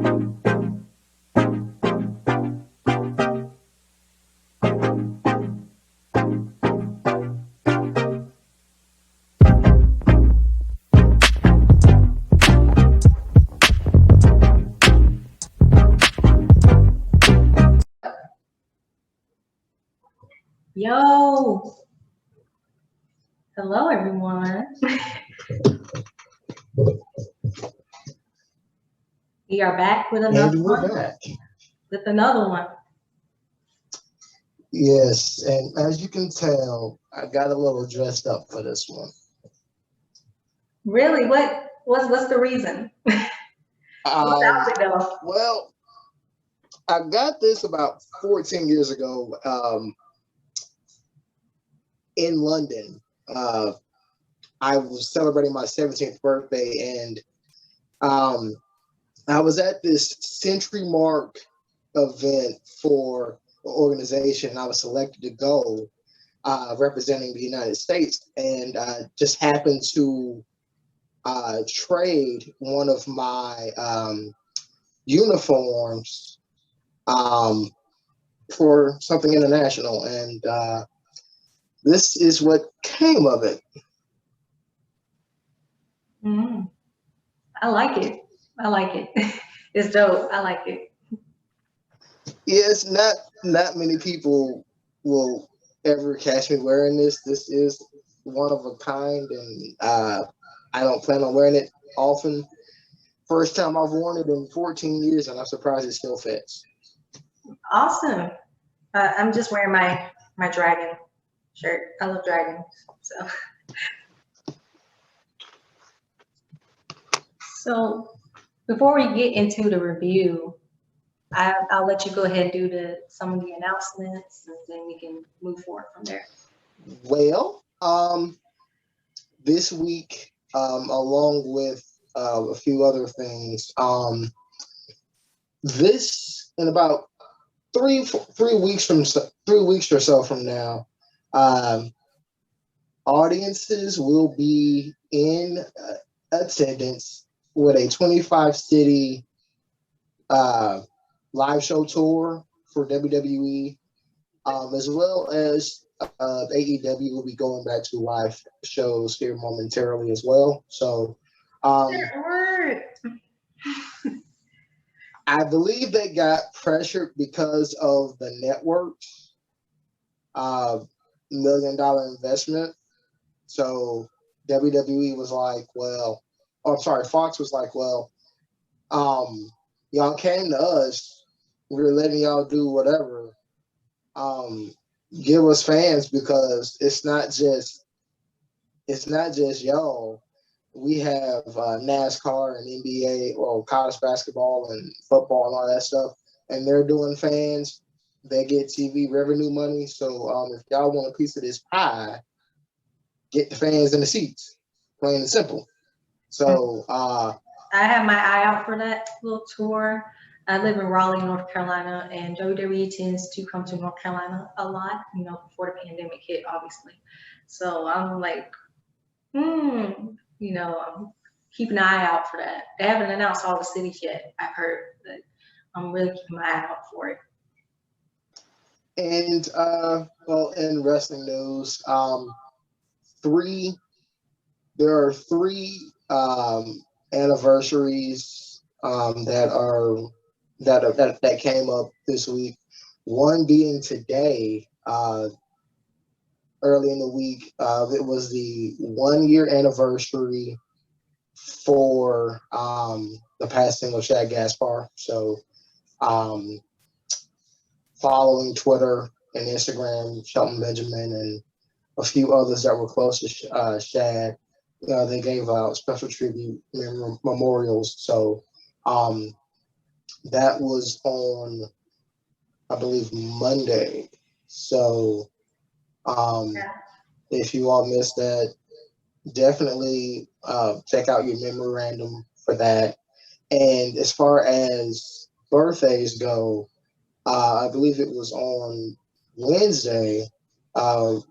Yo, hello everyone. We are back with another one. With another one. Yes, and as you can tell, I got a little dressed up for this one. Really? What's the reason? Well, I got this about 14 years ago in London. I was celebrating my 17th birthday, and I was at this Century Mark event for the organization. I was selected to go representing the United States, and just happened to trade one of my uniforms for something international, and this is what came of it. I like it. I like it. It's dope. I like it. Yes, not many people will ever catch me wearing this. This is one of a kind, and I don't plan on wearing it often. First time I've worn it in 14 years, and I'm surprised it still fits. Awesome. I'm just wearing my dragon shirt. I love dragons. So before we get into the review, I'll let you go ahead and do some of the announcements, and then we can move forward from there. Well, this week, along with a few other things, this in about 3 weeks or so from now, audiences will be in attendance with a 25-city live show tour for WWE, as well as AEW will be going back to live shows here momentarily as well. So I believe they got pressured because of the network's $1 million investment. So WWE was like, Fox was like, y'all came to us, we're letting y'all do whatever. Give us fans, because it's not just y'all. We have NASCAR and NBA, college basketball and football and all that stuff, and they're doing fans. They get TV revenue money. So if y'all want a piece of this pie, get the fans in the seats. Plain and simple. So I have my eye out for that little tour. I live in Raleigh, North Carolina, and WWE tends to come to North Carolina a lot, before the pandemic hit, obviously. So I'm like, I'm keeping an eye out for that. They haven't announced all the cities yet, I've heard, but I'm really keeping my eye out for it. And in wrestling news, there are three anniversaries that came up this week. One being today, early in the week. It was the 1-year anniversary for the passing of Shad Gaspar. So following Twitter and Instagram, Shelton Benjamin and a few others that were close to Shad, they gave out special tribute memorials. So that was on, I believe, Monday. So if you all missed that, definitely check out your memorandum for that. And as far as birthdays go, I believe it was on Wednesday,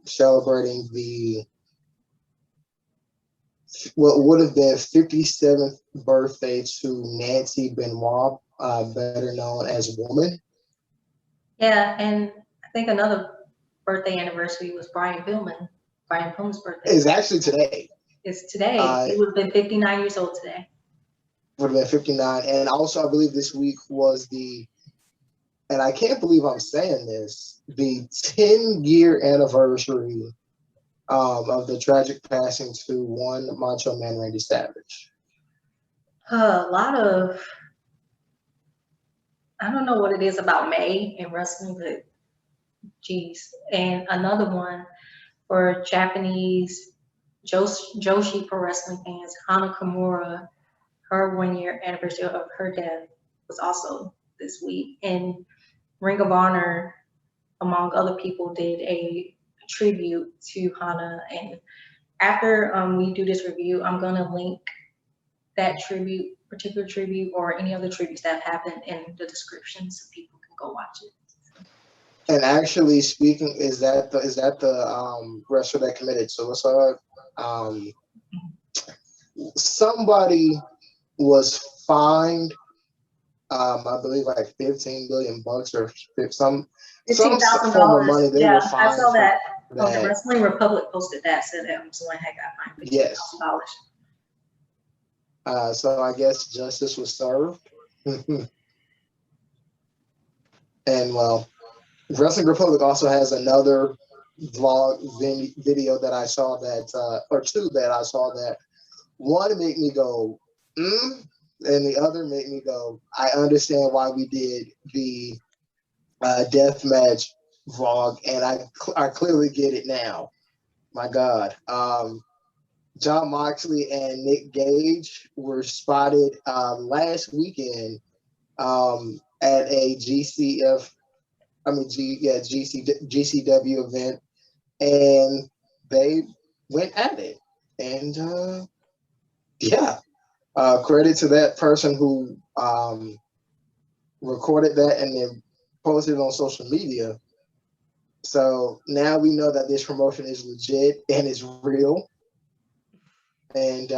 celebrating what would have been 57th birthday to Nancy Benoit, better known as Woman. Yeah, and I think another birthday anniversary was Brian Pillman's birthday. It's actually today. It's today. He would have been 59 years old today. Would have been 59. And also, I believe this week was and I can't believe I'm saying this, the 10-year anniversary of the tragic passing to one Macho Man Randy Savage. A lot of, I don't know what it is about May in wrestling, but geez. And another one for Japanese Joshi Pro Wrestling fans, Hana Kimura, her 1-year anniversary of her death was also this week. And Ring of Honor, among other people, did a tribute to Hana. And after we do this review, I'm going to link that particular tribute, or any other tributes that happened in the description so people can go watch it. And actually speaking, is that the wrestler that committed suicide? Somebody was fined, I believe like $15 billion or some form of money. They were fined. I saw that. The Wrestling Republic posted that, said that someone had got fined $15,000. Yes. So I guess justice was served. And well, Wrestling Republic also has another vlog video that I saw or two that I saw that one made me go, and the other made me go, I understand why we did the deathmatch vlog, and I clearly get it now. My God. Jon Moxley and Nick Gage were spotted last weekend at a GCW event, and they went at it. And credit to that person who recorded that and then posted it on social media. So now we know that this promotion is legit and it's real. And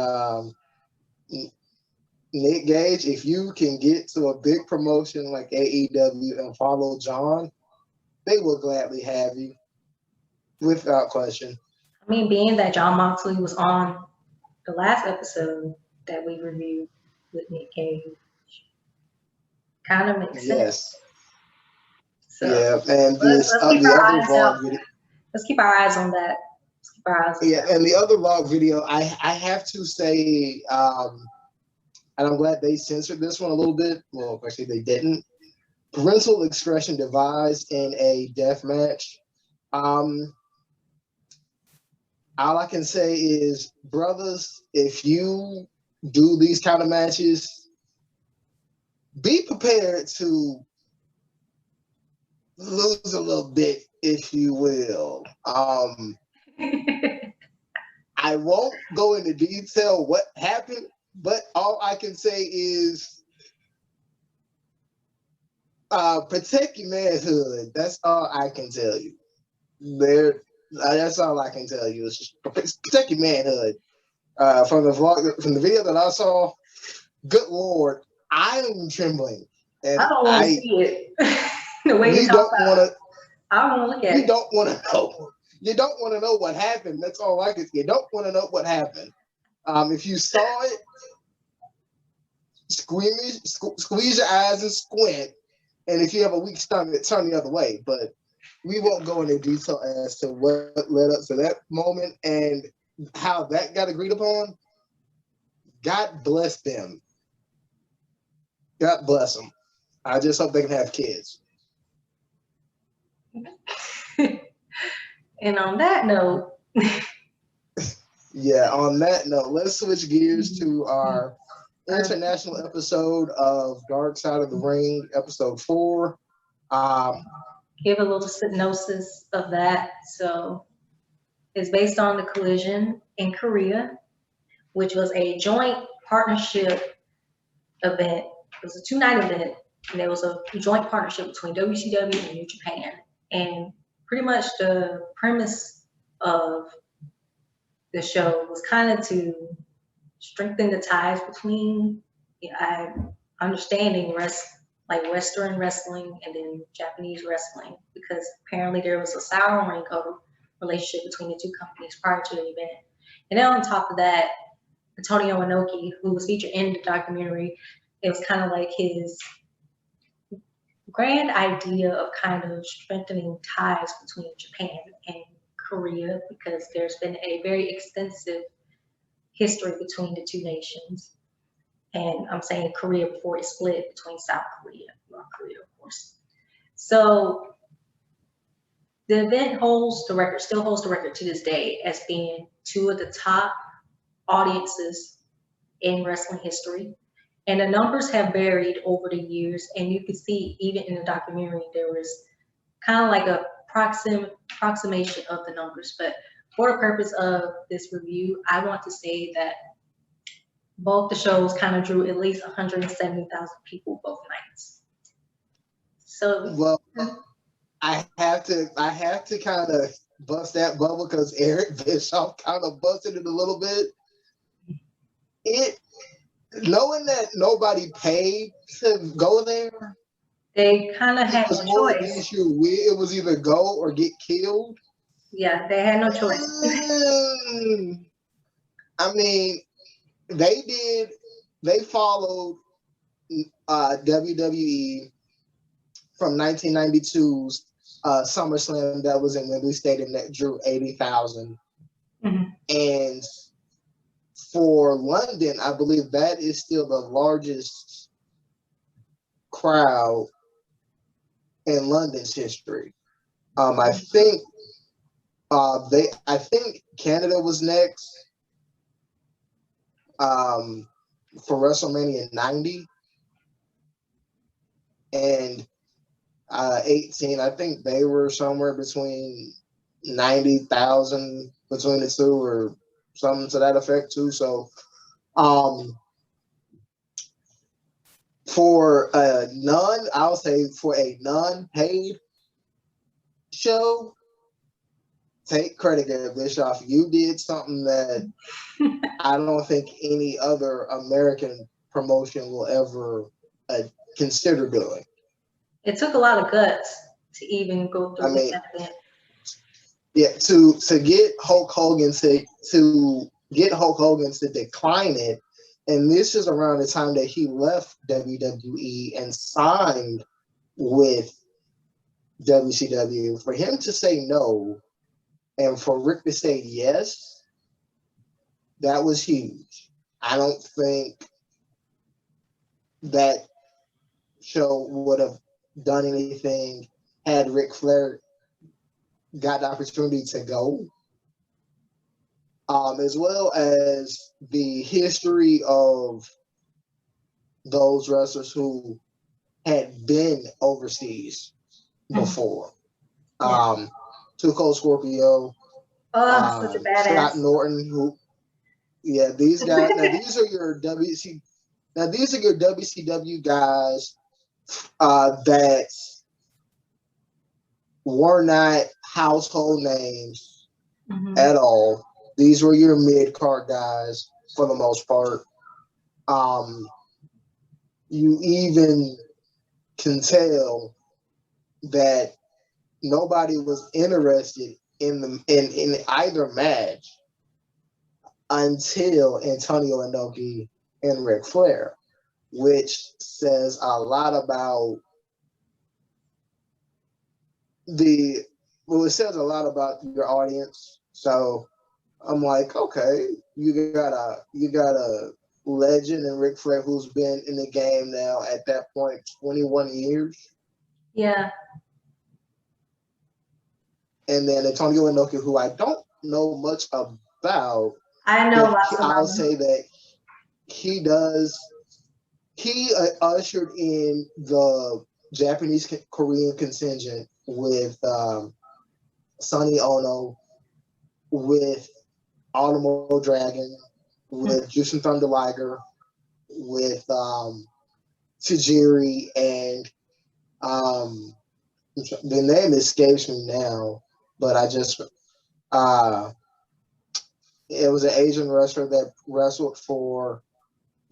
Nick Gage, if you can get to a big promotion like AEW and follow John, they will gladly have you, without question. I mean, being that Jon Moxley was on the last episode that we reviewed with Nick Gage, kind of makes sense. Yes. So, yeah, and let's keep our eyes on that. And the other vlog video, I have to say, and I'm glad they censored this one a little bit. Well, actually, they didn't. Parental expression devised in a death match. All I can say is, brothers, if you do these kind of matches, be prepared to lose a little bit, if you will. I won't go into detail what happened, but all I can say is protect your manhood. That's all I can tell you. That's all I can tell you. Is just protect your manhood. From the video that I saw, good Lord, I am trembling. And I don't want to see it. The way you talk about it. I don't want to look at it. You don't want to know. You don't want to know what happened. That's all I can say. You don't want to know what happened. If you saw it, squeeze your eyes and squint. And if you have a weak stomach, turn the other way. But we won't go into detail as to what led up to that moment and how that got agreed upon. God bless them. God bless them. I just hope they can have kids. And on that note, let's switch gears to our international episode of Dark Side of the Ring, episode 4. Give a little synopsis of that. So it's based on the collision in Korea, which was a joint partnership event. It was a 2-night event, and there was a joint partnership between WCW and New Japan. And pretty much the premise of the show was kind of to strengthen the ties between, I'm understanding like Western wrestling and then Japanese wrestling, because apparently there was a sour ring of relationship between the two companies prior to the event. And then on top of that, Antonio Inoki, who was featured in the documentary, it was kind of like his grand idea of kind of strengthening ties between Japan and Korea, because there's been a very extensive history between the two nations. And I'm saying Korea before it split between South Korea and North Korea, of course. So the event still holds the record to this day as being two of the top audiences in wrestling history. And the numbers have varied over the years. And you can see even in the documentary, there was kind of like a approximation of the numbers. But for the purpose of this review, I want to say that both the shows kind of drew at least 170,000 people both nights. So well, I have to kind of bust that bubble because Eric Bischoff kind of busted it a little bit. Knowing that nobody paid to go there, they kind of had no choice. It was either go or get killed. Yeah, they had no choice. I mean, they followed WWE from 1992's SummerSlam that was in Wembley Stadium that drew 80,000. Mm-hmm. And for London, I believe that is still the largest crowd in London's history. I think Canada was next for WrestleMania 90 and 18. I think they were somewhere between 90,000 between the two, or something to that effect too. So, for a non-paid show, take credit, Eric Bischoff. You did something that I don't think any other American promotion will ever consider doing. It took a lot of guts to even go through that event. Yeah, to get Hulk Hogan to decline it, and this is around the time that he left WWE and signed with WCW. For him to say no, and for Rick to say yes, that was huge. I don't think that show would have done anything had Ric Flair got the opportunity to go, as well as the history of those wrestlers who had been overseas before. Too Cold Scorpio, such a badass. Scott Norton, these guys. These are your WCW guys that were not household names at all. These were your mid-card guys for the most part. You even can tell that nobody was interested in either match until Antonio Inoki and Ric Flair, which says a lot about it says a lot about your audience. So I'm like, okay, you got a legend in Ric Flair who's been in the game now at that point 21 years. Yeah. And then Antonio Inoki, who I don't know much about. I know lots about I'll say that he ushered in the Japanese Korean contingent with Sonny Ono, with Ultimo Dragon, with Jushin Thunder Liger, with Tajiri, and the name escapes me now, but it was an Asian wrestler that wrestled for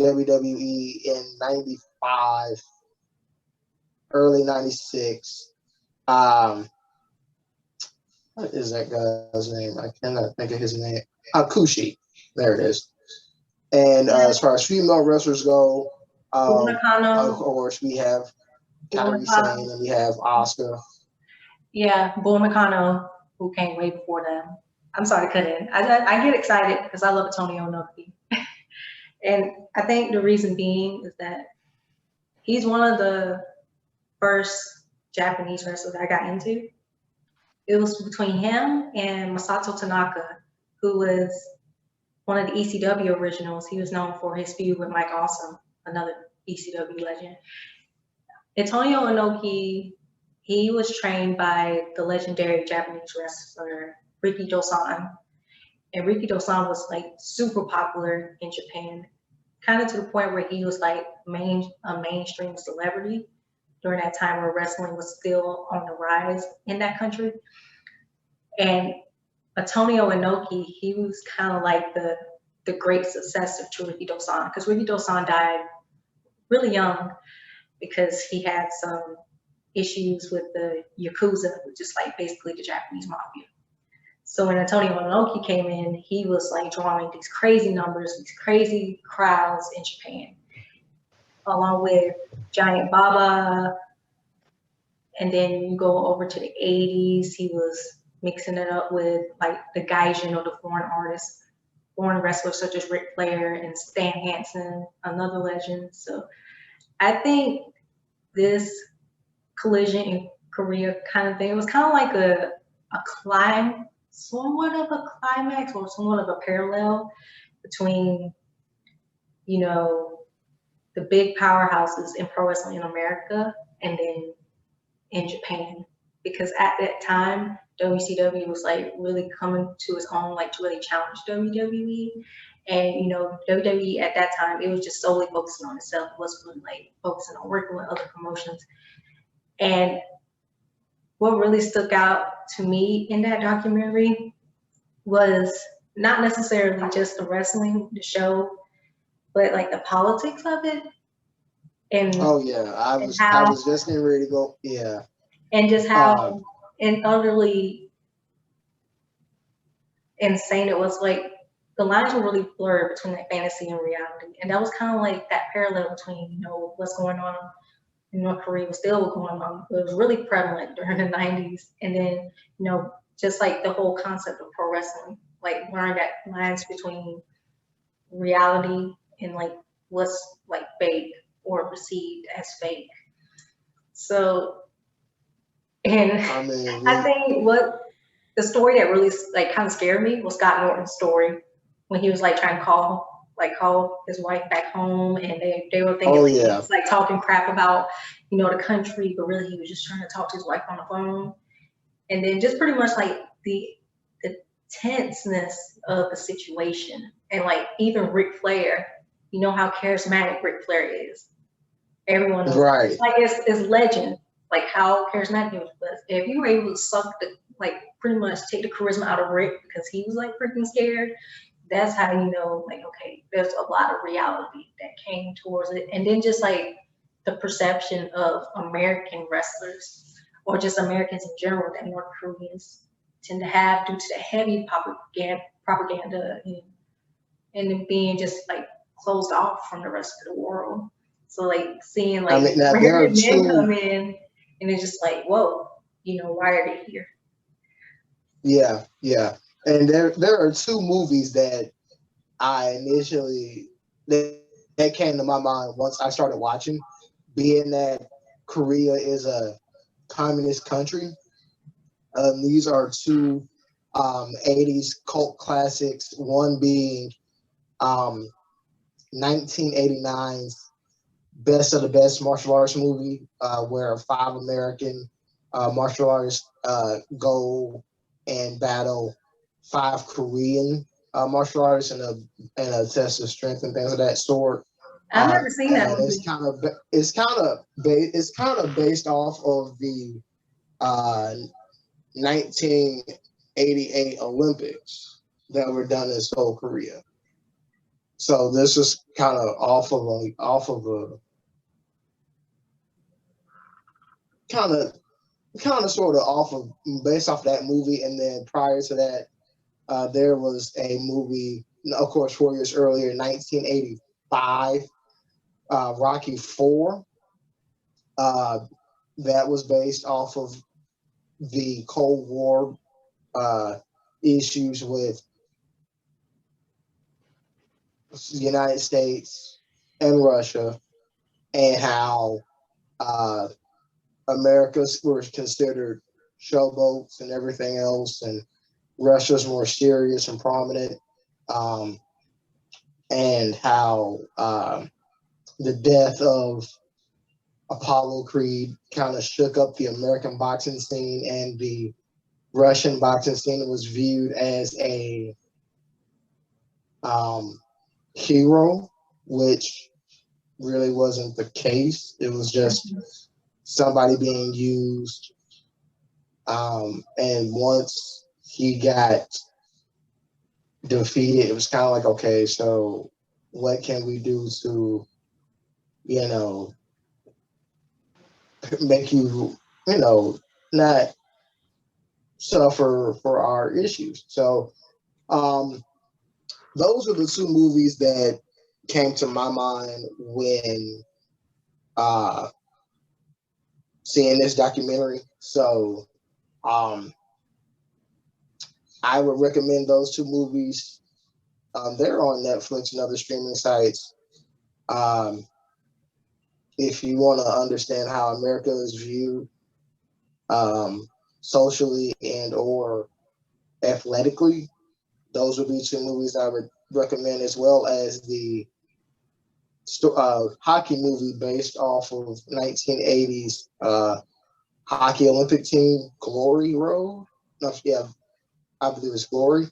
WWE in 95, early 96. What is that guy's name? I cannot think of his name. Kushi. There it is. And as far as female wrestlers go, of course, we have Kairi Sane and we have Asuka. Yeah, Bull Nakano, who came way before them. I'm sorry, I couldn't. I get excited because I love Antonio Inoki. And I think the reason being is that he's one of the first Japanese wrestlers I got into. It was between him and Masato Tanaka, who was one of the ECW originals. He was known for his feud with Mike Awesome, another ECW legend. Antonio Inoki, he was trained by the legendary Japanese wrestler Riki Dosan. And Riki Dosan was like super popular in Japan, kind of to the point where he was like a mainstream celebrity during that time where wrestling was still on the rise in that country. And Antonio Inoki, he was kind of like the great successor to Riki Dosan, because Riki Dosan died really young because he had some issues with the Yakuza, which is like basically the Japanese mafia. So when Antonio Inoki came in, he was like drawing these crazy numbers, these crazy crowds in Japan, along with Giant Baba. And then you go over to the 80s, he was mixing it up with like the Gaijin or the foreign artists, foreign wrestlers such as Ric Flair and Stan Hansen, another legend. So I think this collision in Korea kind of thing, it was kind of like a somewhat of a climax or somewhat of a parallel between, you know, the big powerhouses in pro wrestling in America and then in Japan. Because at that time, WCW was like really coming to its own, like to really challenge WWE. And, you know, WWE at that time, it was just solely focusing on itself. It wasn't really like focusing on working with other promotions. And what really stuck out to me in that documentary was not necessarily just the wrestling, the show, but like the politics of it. And oh yeah, I was just getting ready to go. Yeah. And just how utterly insane it was. Like the lines were really blurred between like fantasy and reality. And that was kind of like that parallel between, you know, what's going on in North Korea was still going on. It was really prevalent during the 90s. And then, you know, just like the whole concept of pro wrestling, like learning that lines between reality and like what's like fake or perceived as fake. So, and I think what the story that really like kind of scared me was Scott Norton's story when he was like trying to call his wife back home, and they were thinking he was like talking crap about, you know, the country, but really he was just trying to talk to his wife on the phone. And then just pretty much like the tenseness of the situation. And like even Ric Flair, you know how charismatic Ric Flair is. Everyone knows. Right. Like it's legend, like how charismatic he was. But if you were able to suck like pretty much take the charisma out of Rick because he was like freaking scared, that's how you know, like, okay, there's a lot of reality that came towards it. And then just like the perception of American wrestlers or just Americans in general that North Koreans tend to have due to the heavy propaganda and being just like closed off from the rest of the world. So like seeing like men come in and it's just like, whoa, you know, why are they here? Yeah, yeah. And there are two movies that I initially that came to my mind once I started watching, being that Korea is a communist country. These are two 80s cult classics, one being 1989's Best of the Best martial arts movie, where 5 American martial artists go and battle 5 Korean martial artists in a test of strength and things of that sort. I've never seen that movie. It's kind of based off of the 1988 Olympics that were done in Seoul, Korea. So this is kind of off of kind of sort of based off that movie. And then prior to that, there was a movie, of course, 4 years earlier, 1985, Rocky IV. That was based off of the Cold War issues with the United States and Russia, and how Americans were considered showboats and everything else, and Russia's more serious and prominent, and how the death of Apollo Creed kind of shook up the American boxing scene, and the Russian boxing scene was viewed as a hero, which really wasn't the case. It was just somebody being used. And once he got defeated, it was kind of like, okay, so what can we do to, make you, not suffer for our issues. So those are the two movies that came to my mind when seeing this documentary. So I would recommend those two movies. They're on Netflix and other streaming sites. If you want to understand how America is viewed socially and or athletically, those would be two movies I would recommend, as well as the hockey movie based off of 1980s hockey Olympic team, Glory Road. No, yeah, I believe it's Glory,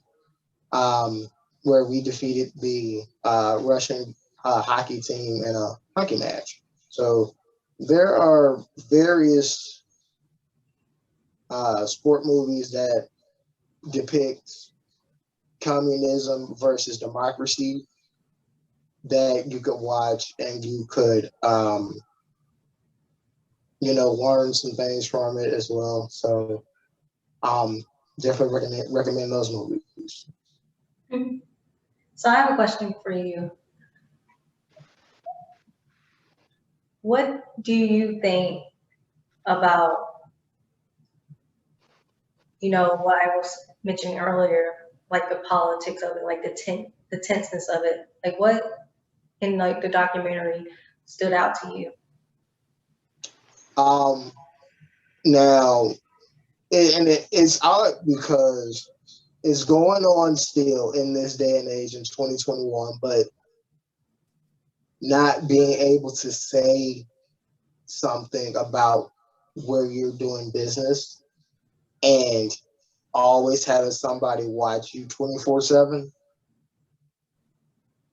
where we defeated the Russian hockey team in a hockey match. So there are various sport movies that depict communism versus democracy that you could watch, and you could, learn some things from it as well. So definitely recommend those movies. Mm-hmm. So I have a question for you. What do you think about, what I was mentioning earlier, like the politics of it, like the tenseness of it? Like what in like the documentary stood out to you? Now, it's odd because it's going on still in this day and age in 2021, but not being able to say something about where you're doing business and always having somebody watch you 24/7,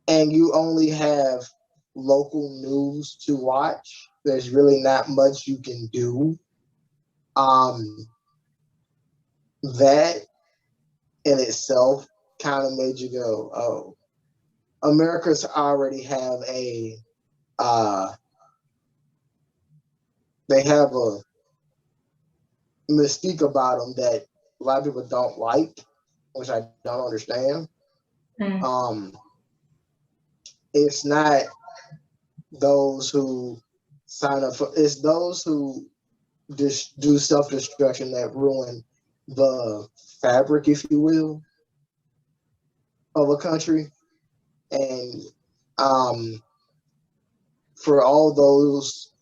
and you only have local news to watch. There's really not much you can do. That in itself kind of made you go, oh, America's already have they have a mystique about them that a lot of people don't like, which I don't understand. It's not those who sign up for, it's those who just do self-destruction that ruin the fabric, if you will, of a country. And for all those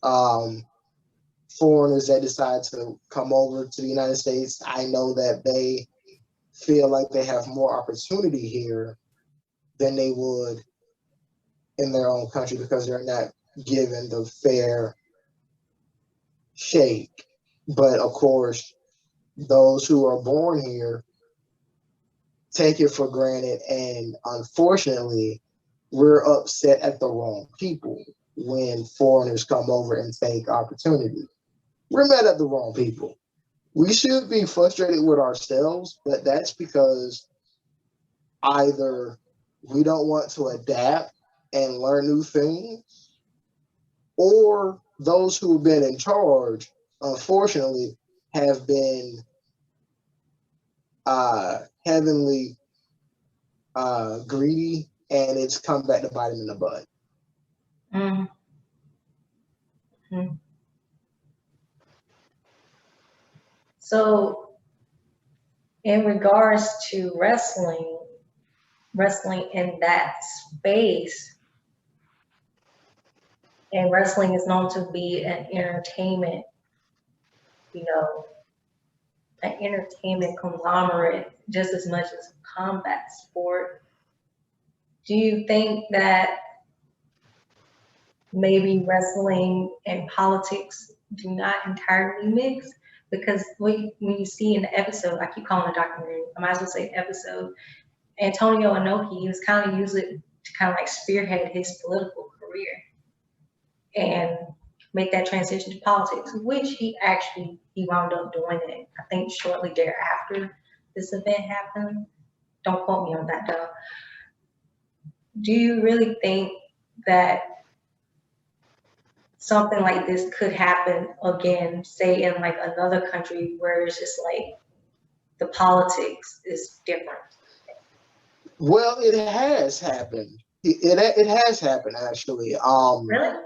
foreigners that decide to come over to the United States, I know that they feel like they have more opportunity here than they would in their own country because they're not given the fair shake. But of course, those who are born here take it for granted, and unfortunately, we're upset at the wrong people when foreigners come over and take opportunity. We're mad at the wrong people. We should be frustrated with ourselves, but that's because either we don't want to adapt and learn new things, or those who have been in charge unfortunately, have been heavenly greedy, and it's come back to bite him in the butt. Mm-hmm. So, in regards to wrestling in that space, and wrestling is known to be an entertainment, an entertainment conglomerate just as much as a combat sport. Do you think that maybe wrestling and politics do not entirely mix? Because when you see in the episode, I keep calling it a documentary, I might as well say episode, Antonio Inoki was kind of used it to kind of like spearhead his political career and make that transition to politics, which he wound up doing it, I think, shortly thereafter this event happened. Don't quote me on that though. Do you really think that something like this could happen again, say in like another country where it's just like the politics is different? Well, it has happened. It has happened actually. Really?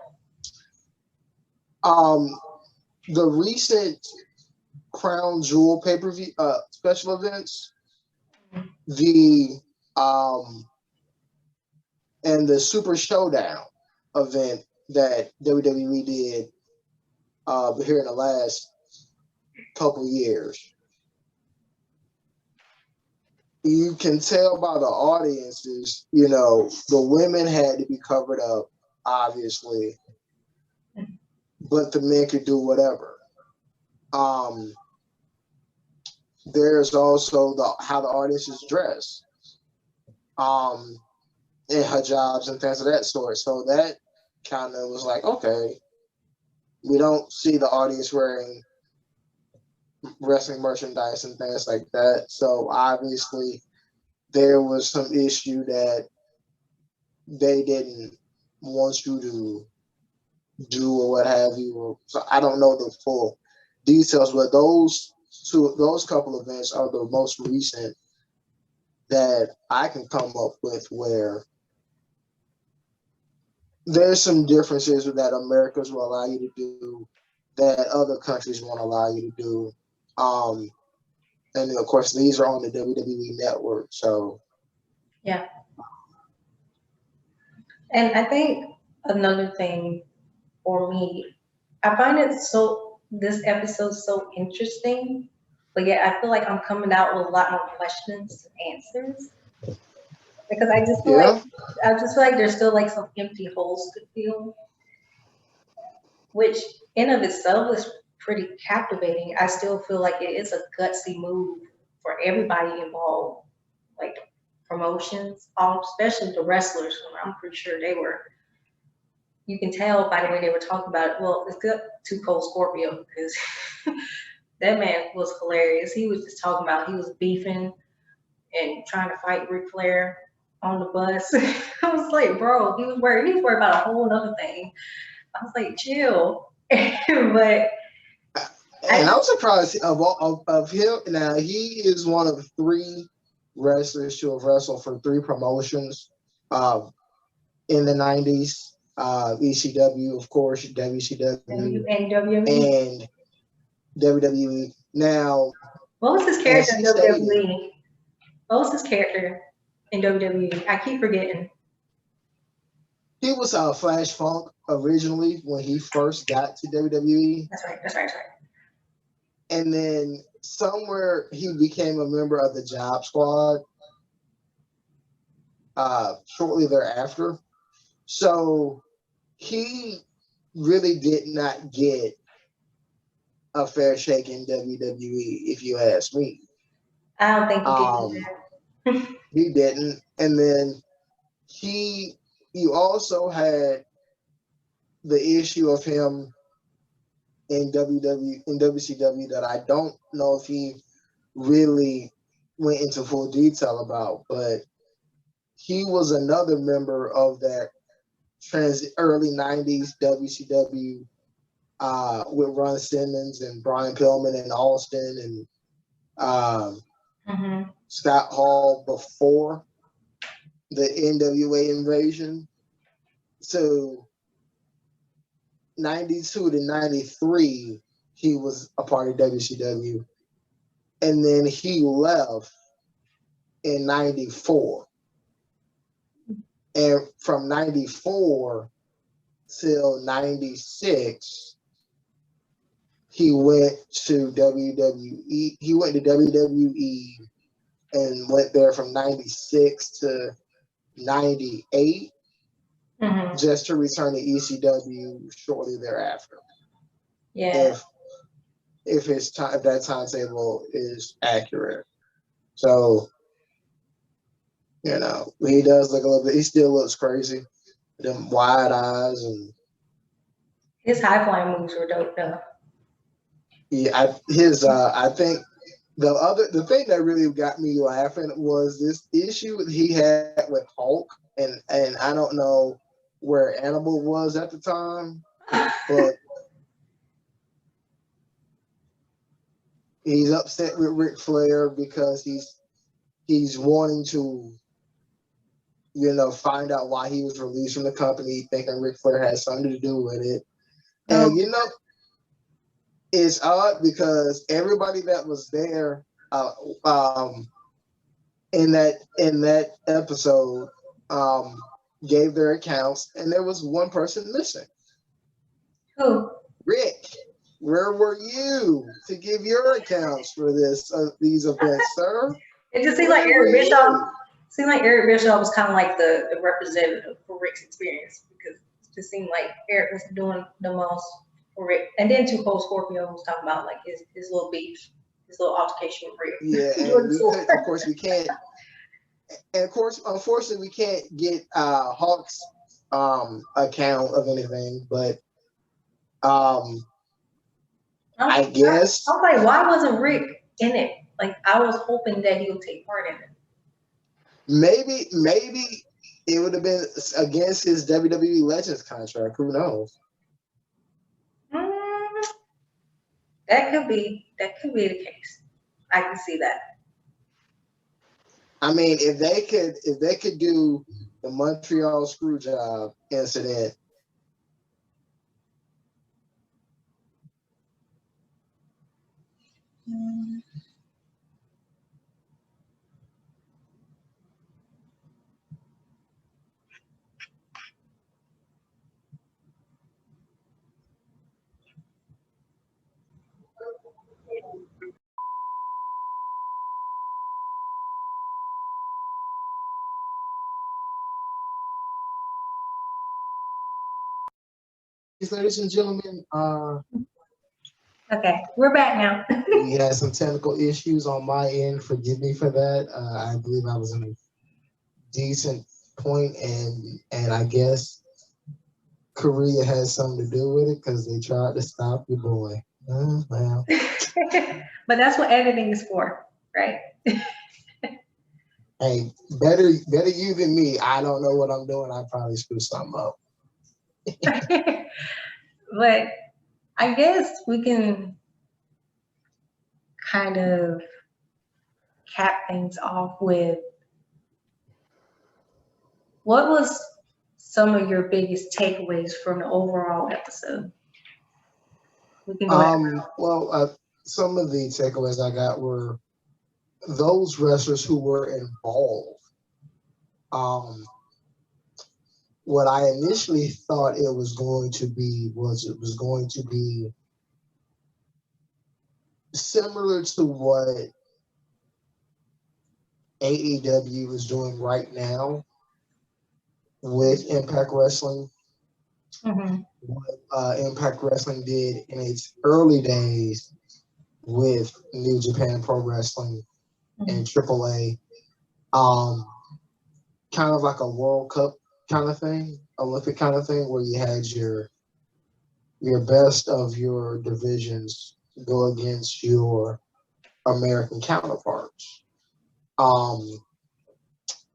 The recent Crown Jewel pay-per-view special events, the and the Super Showdown event that WWE did here in the last couple years. You can tell by the audiences, the women had to be covered up, obviously, but the men could do whatever. There's also how the audiences dress, and hijabs and things of that sort. So that kind of was like, okay, we don't see the audience wearing wrestling merchandise and things like that. So obviously there was some issue that they didn't want you to do or what have you. So I don't know the full details, but those couple events are the most recent that I can come up with where there's some differences that Americans will allow you to do that other countries won't allow you to do. And of course, these are on the WWE network. So, yeah. And I think another thing for me, I find this episode so interesting, but yet I feel like I'm coming out with a lot more questions and answers. Because I just feel like there's still like some empty holes to fill, which in of itself is pretty captivating. I still feel like it is a gutsy move for everybody involved, like promotions, especially the wrestlers. I'm pretty sure they were. You can tell by the way they were talking about it. Well, it's good to 𝘋𝘀 because that man was hilarious. He was just talking about he was beefing and trying to fight Ric Flair on the bus. I was like, bro, he was worried about a whole other thing. I was like, chill. But I'm surprised of him. Now he is one of 3 wrestlers to have wrestled for 3 promotions in the 90s. ECW, of course, WCW, and WWE. Now, what was his character in WWE? What was his character in WWE? I keep forgetting. He was Flash Funk originally when he first got to WWE. That's right. And then somewhere he became a member of the Job Squad shortly thereafter. So he really did not get a fair shake in WWE, if you ask me. I don't think he did. He didn't. And then you also had the issue of him in WCW that I don't know if he really went into full detail about, but he was another member of that early 90s WCW with Ron Simmons and Brian Pillman and Austin and Scott Hall before the NWA invasion. So 92 to 93, he was a part of WCW. And then he left in 94. And from 94 till 96, he went to WWE. He went to WWE and went there from 96 to 98, just to return to ECW shortly thereafter. Yeah. If that timetable is accurate. So, you know, he does look a little bit, he still looks crazy. Them wide eyes and his high flying moves were dope though. Yeah, I think the thing that really got me laughing was this issue he had with Hulk, and I don't know where Animal was at the time, but he's upset with Ric Flair because he's wanting to, you know, find out why he was released from the company, thinking Ric Flair had something to do with it. And you know, it's odd because everybody that was there in that episode gave their accounts, and there was one person missing. Who? Rick. Where were you to give your accounts for these events, sir? It just seemed like Eric Bischoff. Seemed like Eric Bischoff was kind of like the representative for Rick's experience, because it just seemed like Eric was doing the most for Rick. And then Too Cold Scorpio was talking about like his little beef, his little altercation with Rick. Yeah, and of course we can't. And of course, unfortunately, we can't get Hawk's account of anything, but I guess. I was like, why wasn't Rick in it? Like, I was hoping that he would take part in it. Maybe it would have been against his WWE Legends contract. Who knows? That could be the case. I can see that. I mean, if they could do the Montreal Screwjob incident. Ladies and gentlemen, okay, we're back now. we had some technical issues on my end. Forgive me for that. I believe I was in a decent point, and I guess Korea has something to do with it because they tried to stop your boy. Well. But that's what editing is for, right? Hey, better you than me. I don't know what I'm doing. I probably screwed something up. But I guess we can kind of cap things off with what was some of your biggest takeaways from the overall episode? We can go some of the takeaways I got were those wrestlers who were involved. What I initially thought it was going to be similar to what AEW is doing right now with Impact Wrestling. What Impact Wrestling did in its early days with New Japan Pro Wrestling and AAA. Kind of like a World Cup kind of thing, Olympic kind of thing, where you had your best of your divisions go against your American counterparts.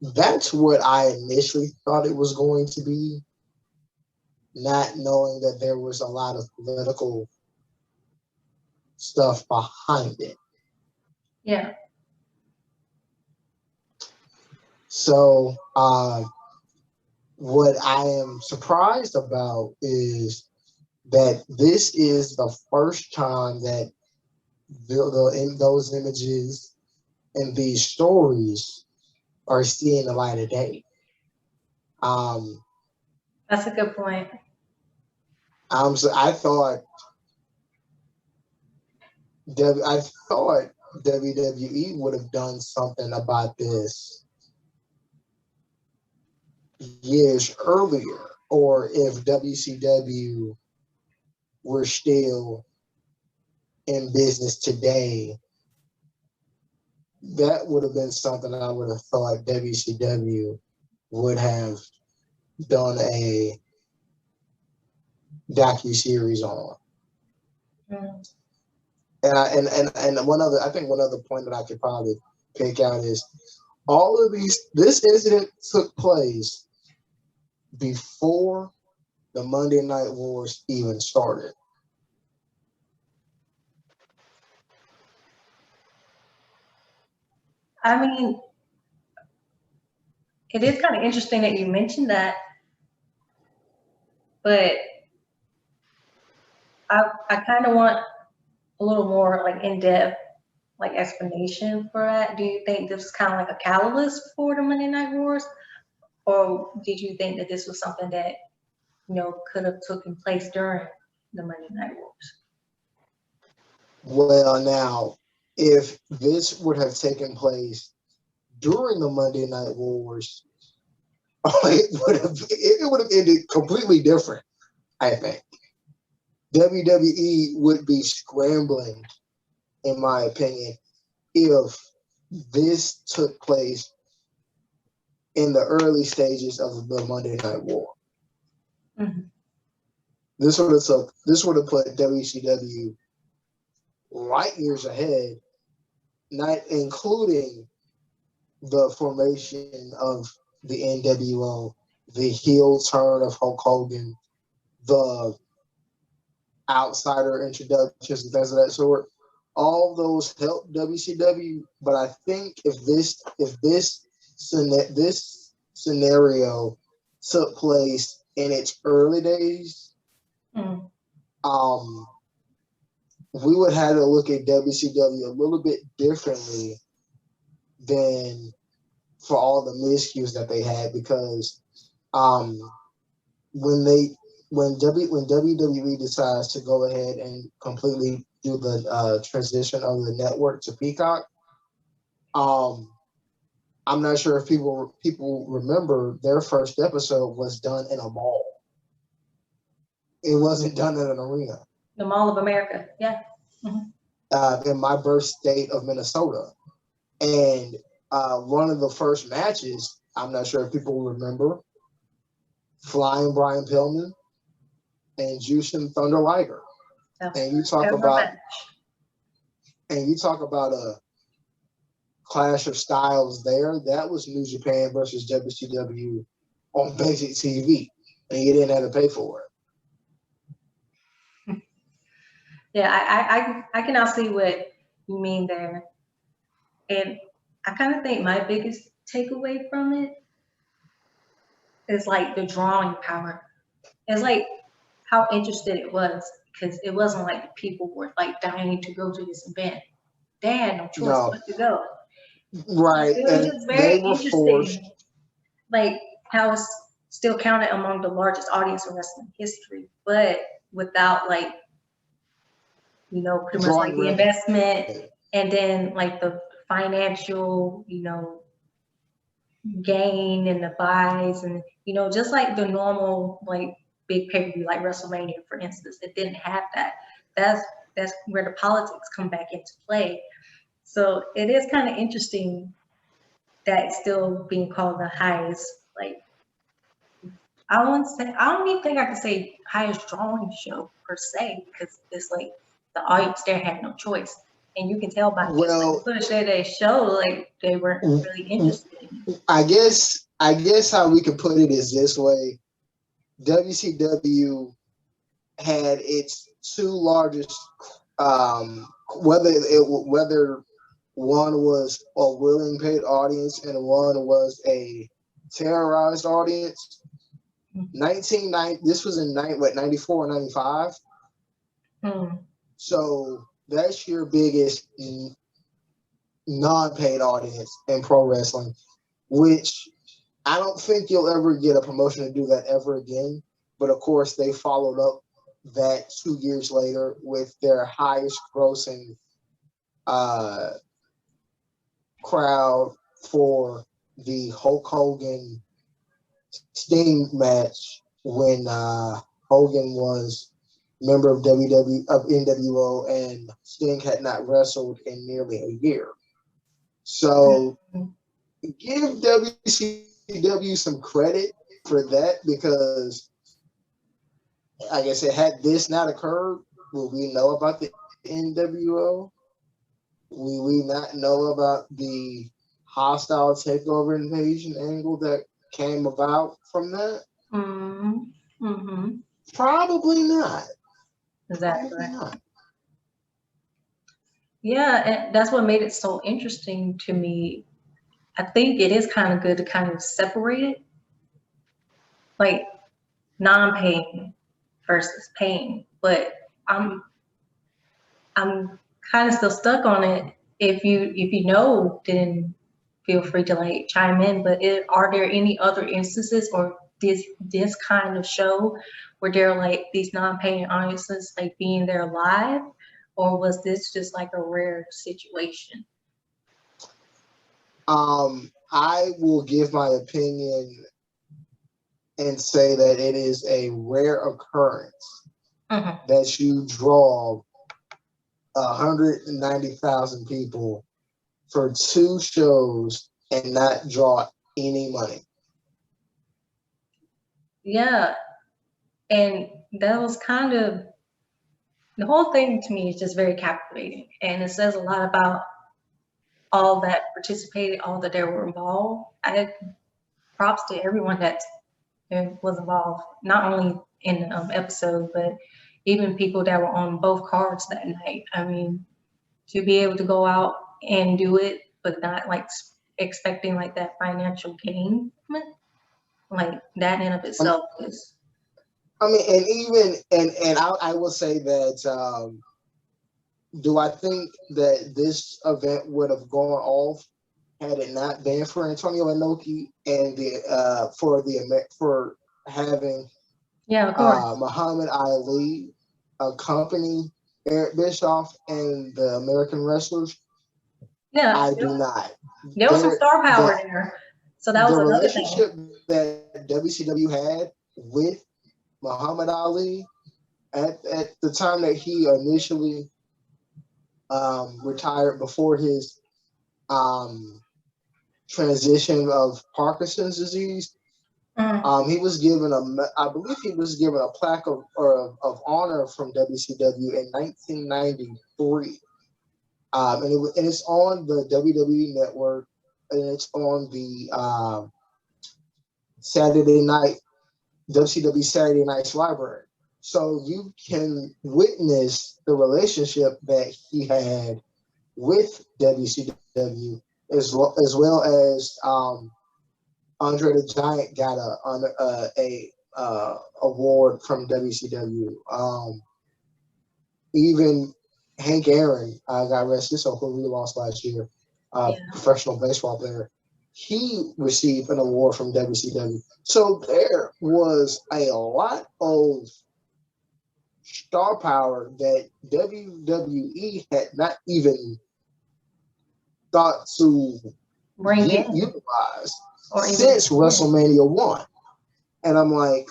That's what I initially thought it was going to be. not knowing that there was a lot of political stuff behind it. Yeah. So what I am surprised about is that this is the first time that those images and these stories are seeing the light of day. That's a good point. I thought WWE would have done something about this years earlier, or if WCW were still in business today, that would have been something I would have thought WCW would have done a docu-series on. Mm. And one other point that I could probably pick out is all of this incident took place before the Monday Night Wars even started. I mean, it is kind of interesting that you mentioned that, but I kind of want a little more like in-depth like explanation for that. Do you think this is kind of like a catalyst for the Monday Night Wars, or did you think that this was something that could have taken place during the Monday Night Wars? Well, now, if this would have taken place during the Monday Night Wars, it would have ended completely different, I think. WWE would be scrambling, in my opinion, if this took place in the early stages of the Monday Night War. Mm-hmm. This would have put WCW light years ahead, not including the formation of the NWO, the heel turn of Hulk Hogan, the outsider introductions and things of that sort. All those helped WCW, but I think if this scenario took place in its early days, we would have to look at WCW a little bit differently than for all the miscues that they had, because when WWE decides to go ahead and completely do the transition of the network to Peacock, I'm not sure if people remember their first episode was done in a mall. It wasn't done in an arena. The Mall of America, yeah. Mm-hmm. In my birth state of Minnesota. And one of the first matches, I'm not sure if people remember, Flying Brian Pillman and Jushin Thunder Liger. And you talk about a clash of styles there. That was New Japan versus WCW on basic TV, and you didn't have to pay for it. Yeah, I can now see what you mean there. And I kind of think my biggest takeaway from it is like the drawing power. It's like how interested it was, because it wasn't like the people were like dying to go to this event. They had no choice but to go. Right. It was just very interesting. Like how it's still counted among the largest audience in wrestling history, but without like, pretty much like the investment and then like the financial, gain and the buys and, just like the normal, like big pay-per-view, like WrestleMania, for instance, it didn't have that. That's where the politics come back into play. So it is kind of interesting that it's still being called the highest, like, I don't even think I could say highest drawing show per se, because it's like the audience there had no choice. And you can tell by the footage that they show, like they weren't really interested in it. I guess how we could put it is this way. WCW had its two largest, whether one was a willing paid audience and one was a terrorized audience. 1990. This was in 94 or 95. So that's your biggest non-paid audience in pro wrestling, which I don't think you'll ever get a promotion to do that ever again. But of course, they followed up that 2 years later with their highest grossing crowd for the Hulk Hogan Sting match when Hogan was member of NWO and Sting had not wrestled in nearly a year. So give WCW some credit for that, because like I said, had this not occurred, will we know about the NWO? Will we not know about the hostile takeover invasion angle that came about from that? Probably not. Exactly. Probably not. Yeah, and that's what made it so interesting to me. I think it is kind of good to kind of separate it, like non-paying versus paying. But I'm kind of still stuck on it. If you know, then feel free to like chime in. But are there any other instances or this kind of show where there are like these non-paying audiences like being there live, or was this just like a rare situation? I will give my opinion and say that it is a rare occurrence that you draw 190,000 people for 2 shows and not draw any money. Yeah, and that was kind of, the whole thing to me is just very captivating, and it says a lot about all that participated, all that they were involved. Props to everyone that was involved, not only in the episode, but even people that were on both cards that night. I mean, to be able to go out and do it, but not like expecting like that financial gain, like that in of itself is. I mean, and even I will say that. Do I think that this event would have gone off had it not been for Antonio Inoki and for having Muhammad Ali accompany Eric Bischoff and the American wrestlers? Yeah, I do not. There was some star power there, so that was another thing. The relationship that WCW had with Muhammad Ali at the time that he initially retired before his transition of Parkinson's disease. He was given I believe he was given a plaque of honor from WCW in 1993. And it's on the WWE network, and it's on the Saturday night, WCW Saturday Night's Library. So you can witness the relationship that he had with WCW, as well as Andre the Giant got a award from WCW. Even Hank Aaron got arrested, so who we lost last year, professional baseball player. He received an award from WCW. So there was a lot of star power that WWE had not even thought to utilize since WrestleMania 1. And I'm like,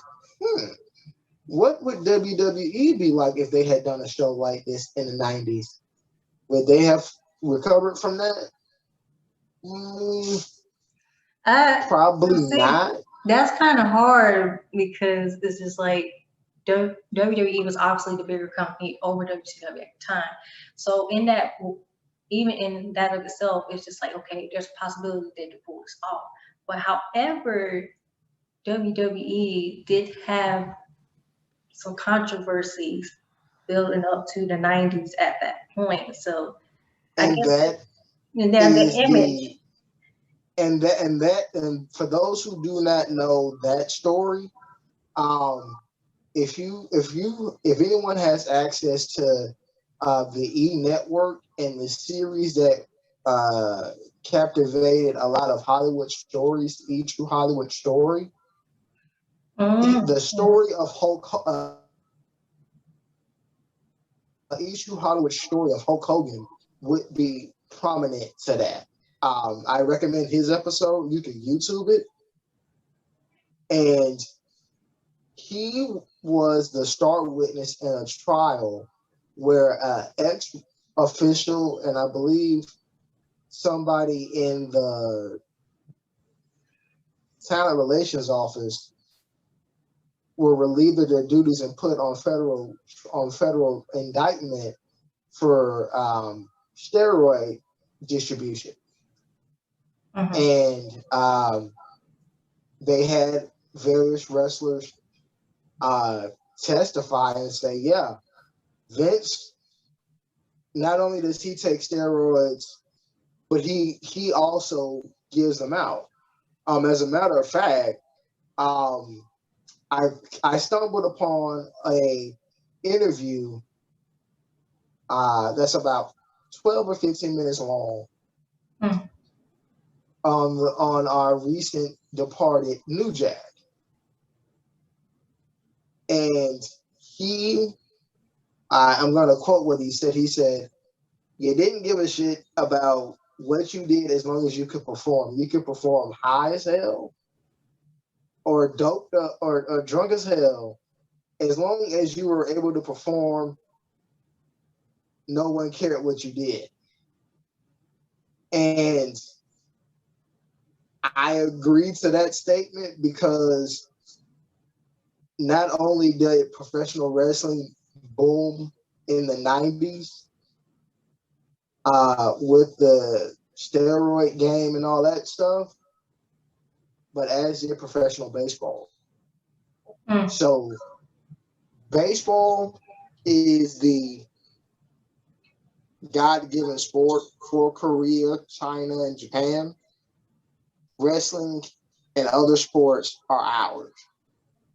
what would WWE be like if they had done a show like this in the 90s? Would they have recovered from that? Probably not. That's kind of hard because it's just like WWE was obviously the bigger company over WCW at the time. So even in that of itself, it's just like, okay, there's a possibility they could pull this off. But however, WWE did have some controversies building up to the 90s at that point. So I And guess that and then the is image. and for those who do not know that story, if anyone has access to the E Network and the series that captivated a lot of Hollywood stories, E True Hollywood Story, the story of E True Hollywood Story of Hulk Hogan would be prominent to that. I recommend his episode. You can YouTube it. And he was the star witness in a trial where an ex-official and I believe somebody in the talent relations office were relieved of their duties and put on federal indictment for steroid distribution. And they had various wrestlers testify and say, yeah, Vince, not only does he take steroids, but he also gives them out. As a matter of fact, I stumbled upon a interview that's about 12 or 15 minutes long on our recent departed New Jack. And I'm going to quote what he said. He said, "You didn't give a shit about what you did as long as you could perform. You could perform high as hell or doped up or drunk as hell. As long as you were able to perform, no one cared what you did." And I agree to that statement because not only did professional wrestling boom in the 90s with the steroid game and all that stuff, but as did professional baseball. So baseball is the God-given sport for Korea, China, and Japan. Wrestling and other sports are ours.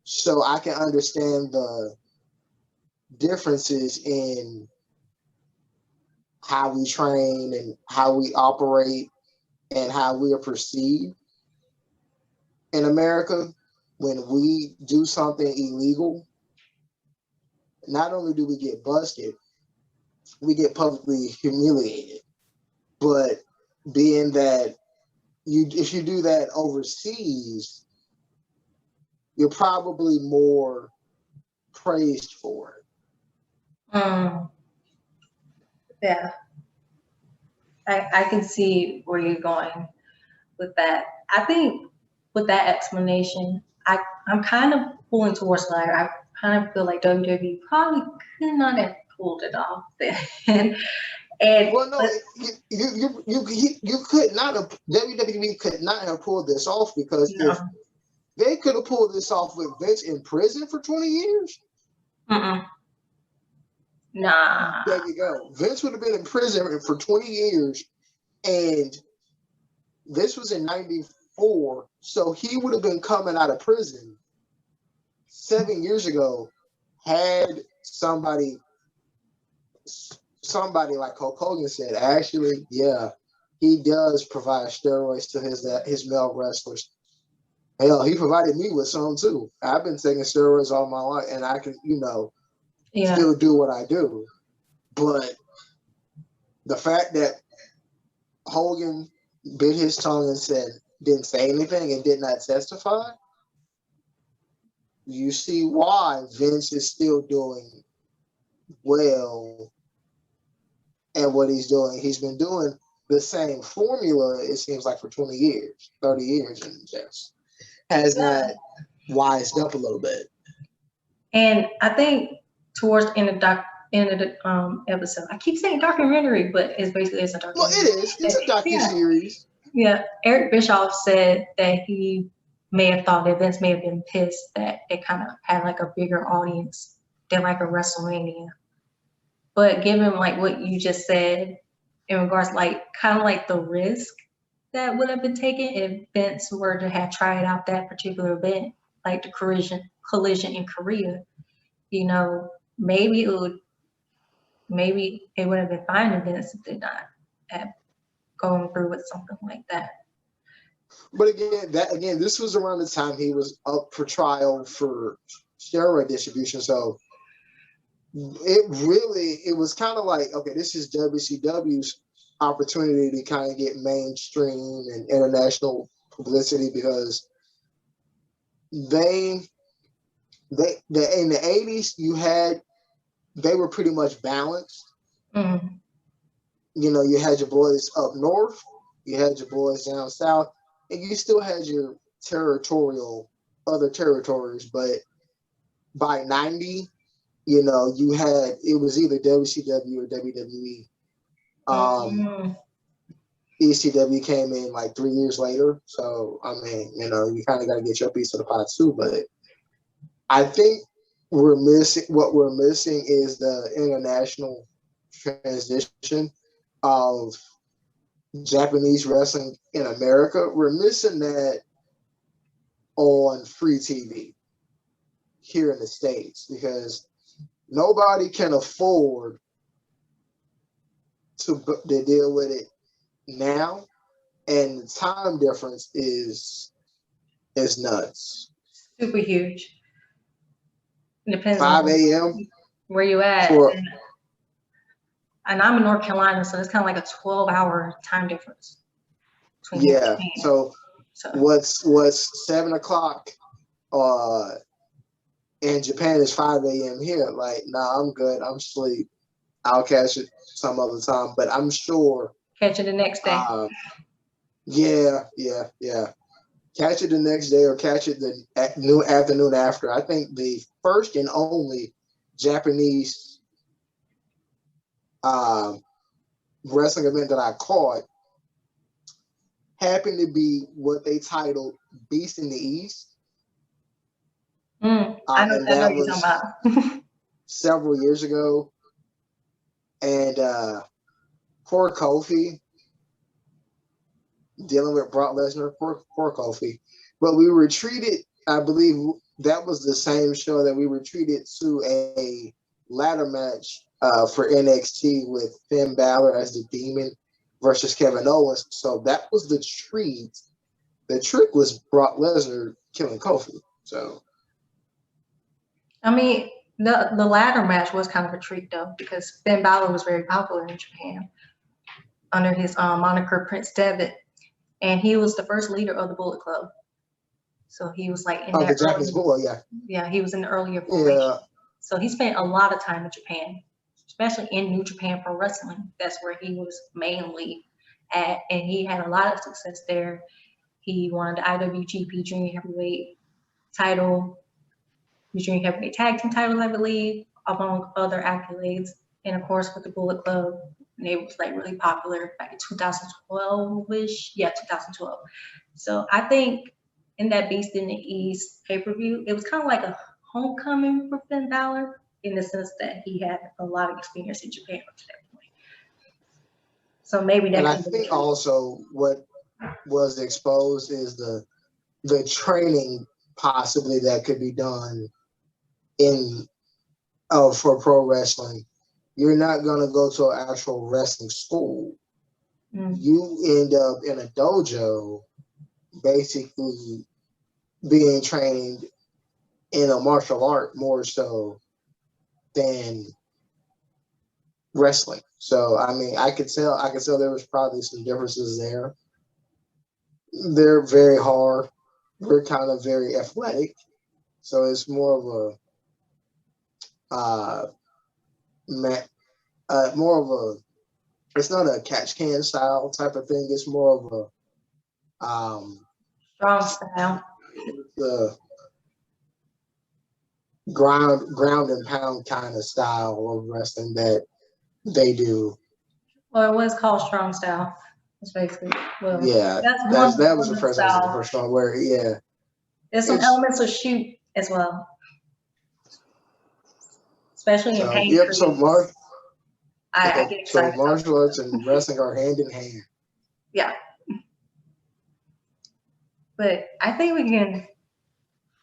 So I can understand the differences in how we train and how we operate and how we are perceived in America. When we do something illegal, not only do we get busted, we get publicly humiliated. But being that if you do that overseas, you're probably more praised for it. Yeah. I can see where you're going with that. I think with that explanation, I'm kind of pulling towards like I kind of feel like WWE probably could not have pulled it off then. Well, no, you could not have. WWE could not have pulled this off because if they could have pulled this off with Vince in prison for 20 years. Nah. There you go. Vince would have been in prison for 20 years, and this was in '94, so he would have been coming out of prison 7 years ago had somebody like Hulk Hogan said, actually, yeah, he does provide steroids to his male wrestlers. Hell, he provided me with some too. I've been taking steroids all my life, and I can, still do what I do. But the fact that Hogan bit his tongue and didn't say anything and did not testify, you see why Vince is still doing well and what he's doing. He's been doing the same formula, it seems like, for 20 years, 30 years, and just has not wised up a little bit. And I think towards the end of the episode, I keep saying documentary, but it's basically a documentary. Well, it is. It's a docuseries. Yeah. Eric Bischoff said that he may have thought that Vince may have been pissed that it kind of had like a bigger audience than like a WrestleMania. But given like what you just said in regards like kind of like the risk that would have been taken if Vince were to have tried out that particular event, like the collision in Korea, you know, maybe it would have been fine if Vince did not have gone through with something like that. But again, this was around the time he was up for trial for steroid distribution. So it was kind of like, okay, this is WCW's opportunity to kind of get mainstream and international publicity, because they in the 80s they were pretty much balanced. Mm-hmm. You know, you had your boys up north, you had your boys down south, and you still had your other territories. But by 90, you know, it was either WCW or WWE. ECW came in like 3 years later. So, I mean, you know, you kind of got to get your piece of the pie too. But I think what we're missing is the international transition of Japanese wrestling in America. We're missing that on free TV here in the States, because nobody can afford to deal with it now, and the time difference is nuts. Super huge. It depends 5 on a.m. where you at. And I'm in North Carolina, so it's kind of like a 12-hour time difference. Yeah. So what's 7 o'clock in Japan is 5 a.m. here. Like, nah, I'm good. I'm asleep. I'll catch it some other time, but I'm sure. Catch it the next day. Yeah. Catch it the next day, or catch it the afternoon after. I think the first and only Japanese wrestling event that I caught happened to be what they titled Beast in the East. I know what you're talking about. Several years ago. And poor Kofi, dealing with Brock Lesnar, poor Kofi. But we were treated, I believe that was the same show that we were treated to a ladder match for NXT with Finn Balor as the Demon versus Kevin Owens. So that was the treat. The trick was Brock Lesnar killing Kofi. So, I mean, the ladder match was kind of a treat though, because Finn Balor was very popular in Japan under his moniker Prince Devitt, and he was the first leader of the Bullet Club. So he was like in the Japanese Bullet, yeah. Yeah, he was in the earlier formation. Yeah. So he spent a lot of time in Japan, especially in New Japan Pro Wrestling. That's where he was mainly at, and he had a lot of success there. He won the IWGP Junior Heavyweight title, the Junior Heavyweight Tag Team titles, I believe, among other accolades. And of course, with the Bullet Club, they was like really popular back in 2012-ish. Yeah, 2012. So I think in that Beast in the East pay-per-view, it was kind of like a homecoming for Finn Balor, in the sense that he had a lot of experience in Japan up to that point. So maybe that. And I think also what was exposed is the training possibly that could be done for pro wrestling. You're not going to go to an actual wrestling school. Mm-hmm. You end up in a dojo, basically being trained in a martial art more so than wrestling. So, I mean, I could tell there was probably some differences there. They're very hard. We're kind of very athletic. So it's more of it's not a catch can style type of thing. It's more of a strong style. The ground and pound kind of style of wrestling that they do. Well, it was called strong style. That's basically that was the first one where There's some elements of shoot as well, especially in pain. Yep. So I get excited. So martial arts and wrestling are hand in hand. Yeah. But I think we can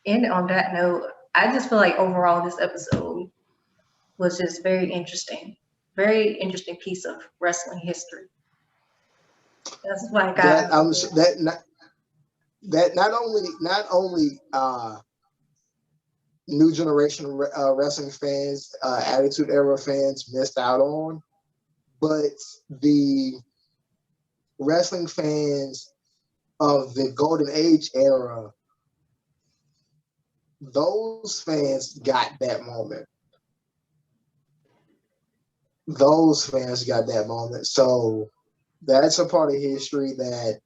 end on that note. I just feel like overall this episode was just very interesting piece of wrestling history. That's why not only new generation wrestling fans, Attitude Era fans missed out on, but the wrestling fans of the Golden Age era, those fans got that moment. So that's a part of history that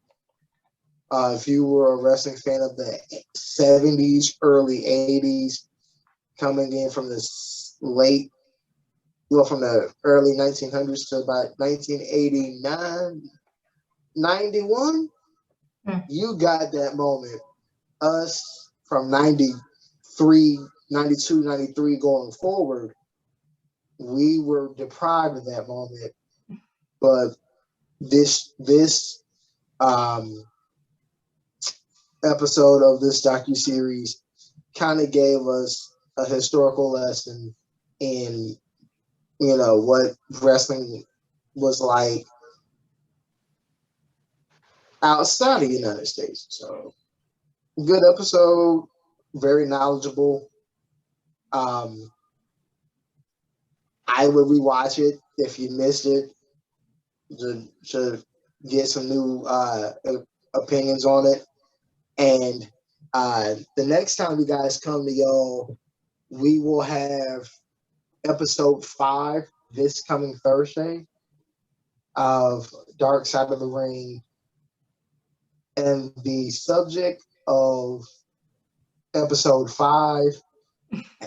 if you were a wrestling fan of the 70s, early 80s, coming in from the from the early 1900s to about 1989, 91, you got that moment. Us from 93, 92, 93 going forward, we were deprived of that moment. But this episode of this docuseries kind of gave us a historical lesson in, what wrestling was like outside of the United States. So good episode, very knowledgeable. I would rewatch it if you missed it to get some new opinions on it. And the next time you guys come to y'all, we will have episode 5 this coming Thursday of Dark Side of the Ring. And the subject of episode 5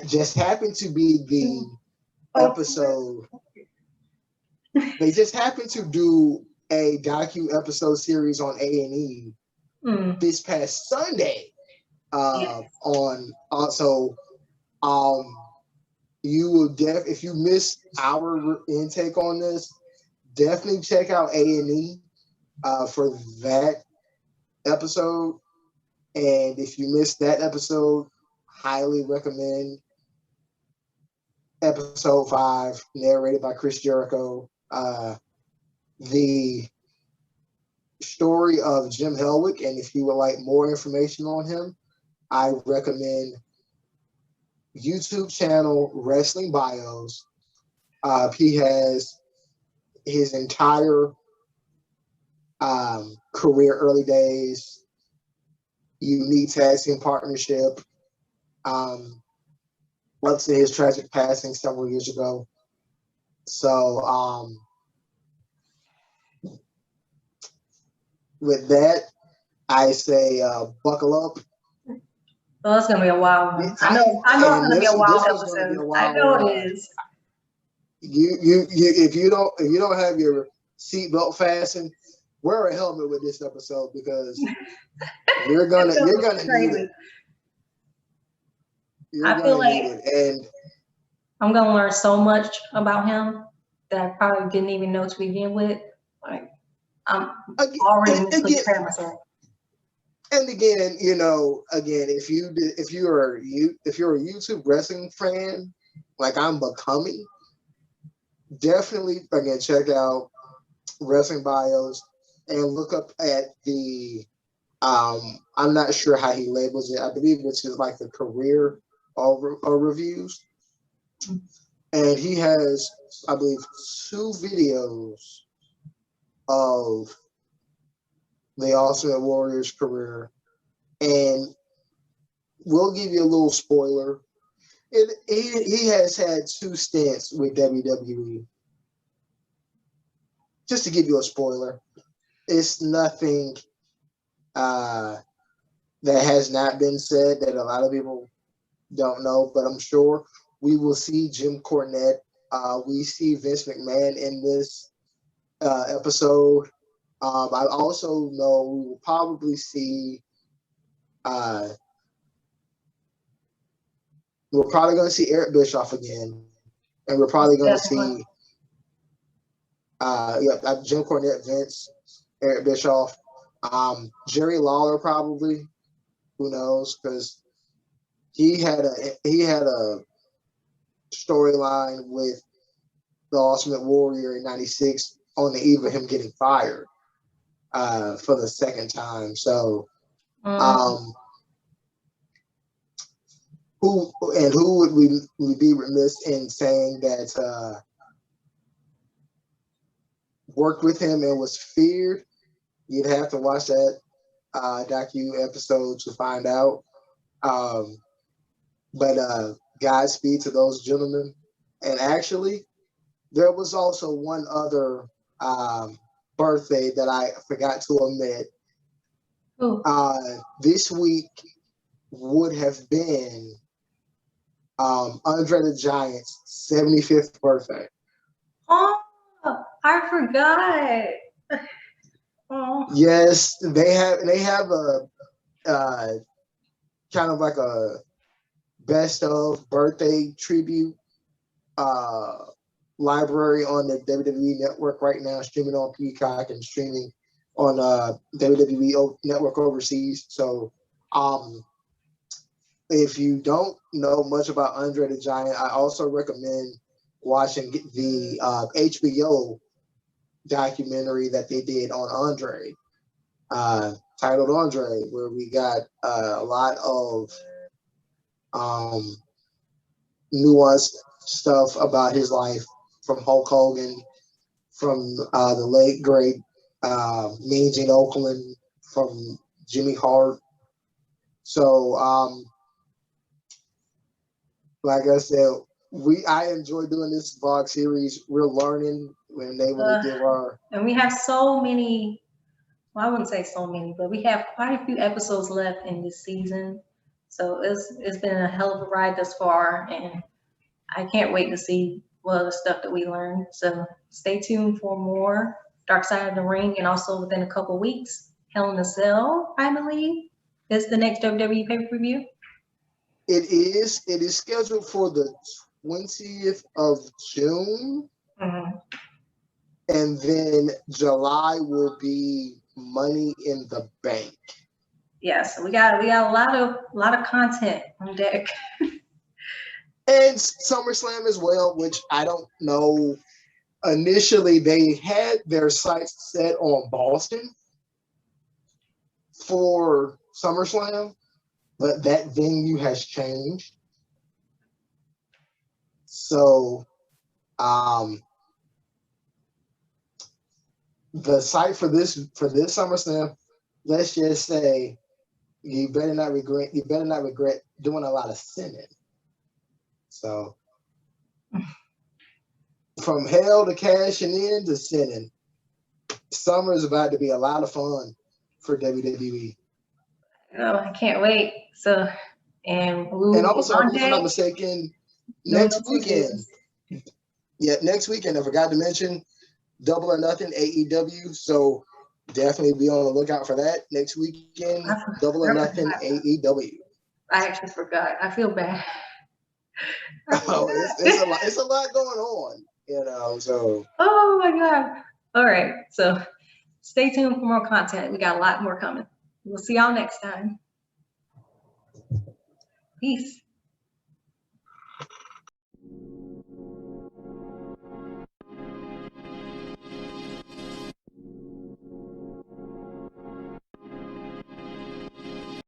just happened to be the episode. They just happened to do a docu episode series on A&E this past Sunday. You will if you missed our intake on this, definitely check out A&E for that episode. And if you missed that episode, highly recommend episode 5, narrated by Chris Jericho. The story of �々𝘕𝘠𝘬, and if you would like more information on him, I recommend YouTube channel Wrestling Bios. He has his entire career, early days, unique tag team partnership, up to his tragic passing several years ago. So with that, I say buckle up. Oh, it's gonna be a wild one. I know it's gonna be a wild episode. I know it is. If you don't have your seatbelt fastened, wear a helmet with this episode, because you're gonna need it. I feel like I'm gonna learn so much about him that I probably didn't even know to begin with. Like, I'm already mentally preparing myself. And again, if you're a YouTube wrestling fan, like I'm becoming, definitely again check out Wrestling Bios and look up at the I'm not sure how he labels it. I believe it's like the career or reviews, and he has, I believe, 2 videos of the Ultimate Warrior's career, and we'll give you a little spoiler. He has had 2 stints with WWE. Just to give you a spoiler, it's nothing that has not been said that a lot of people don't know, but I'm sure we will see Jim Cornette. We see Vince McMahon in this episode. I also know we will probably see we're probably going to see Eric Bischoff again, and we're probably going to see Jim Cornette, Vince, Eric Bischoff, Jerry Lawler probably. Who knows? Because he had a storyline with the Ultimate Warrior in '96 on the eve of him getting fired for the second time. So, who would we be remiss in saying that worked with him and was feared? You'd have to watch that docu episode to find out. But Godspeed to those gentlemen. And actually, there was also one other birthday that I forgot to omit. This week would have been Andre the Giant's 75th birthday. Oh, I forgot. Oh. Yes, they have a kind of like a best of birthday tribute library on the WWE Network right now, streaming on Peacock and streaming on WWE Network overseas. So if you don't know much about Andre the Giant, I also recommend watching the HBO documentary that they did on Andre, titled Andre, where we got a lot of nuanced stuff about his life, from Hulk Hogan, from the late great Mean Gene Okerlund, from Jimmy Hart. So like I said, I enjoy doing this vlog series. We're learning when they able to give our, and we have so many, well, I wouldn't say so many, but we have quite a few episodes left in this season. So it's been a hell of a ride thus far, and I can't wait to see what other stuff that we learn. So stay tuned for more Dark Side of the Ring, and also within a couple weeks, Hell in a Cell, I believe, is the next WWE pay-per-view. It is scheduled for the 20th of June. Mm-hmm. And then July will be Money in the Bank. Yeah, so we got a lot of content on deck. And SummerSlam as well, which I don't know. Initially, they had their sights set on Boston for SummerSlam, but that venue has changed. So, the site for this SummerSlam, let's just say, you better not regret doing a lot of sinning. So, from hell to cashing in to sinning, summer is about to be a lot of fun for WWE. Oh, I can't wait. So, and also, if I'm not mistaken, next weekend, I forgot to mention Double or Nothing AEW. So definitely be on the lookout for that next weekend. Double or Nothing AEW. I actually forgot. I feel bad. It's a lot going on, you know. So. Oh my God! All right, so stay tuned for more content. We got a lot more coming. We'll see y'all next time. Peace.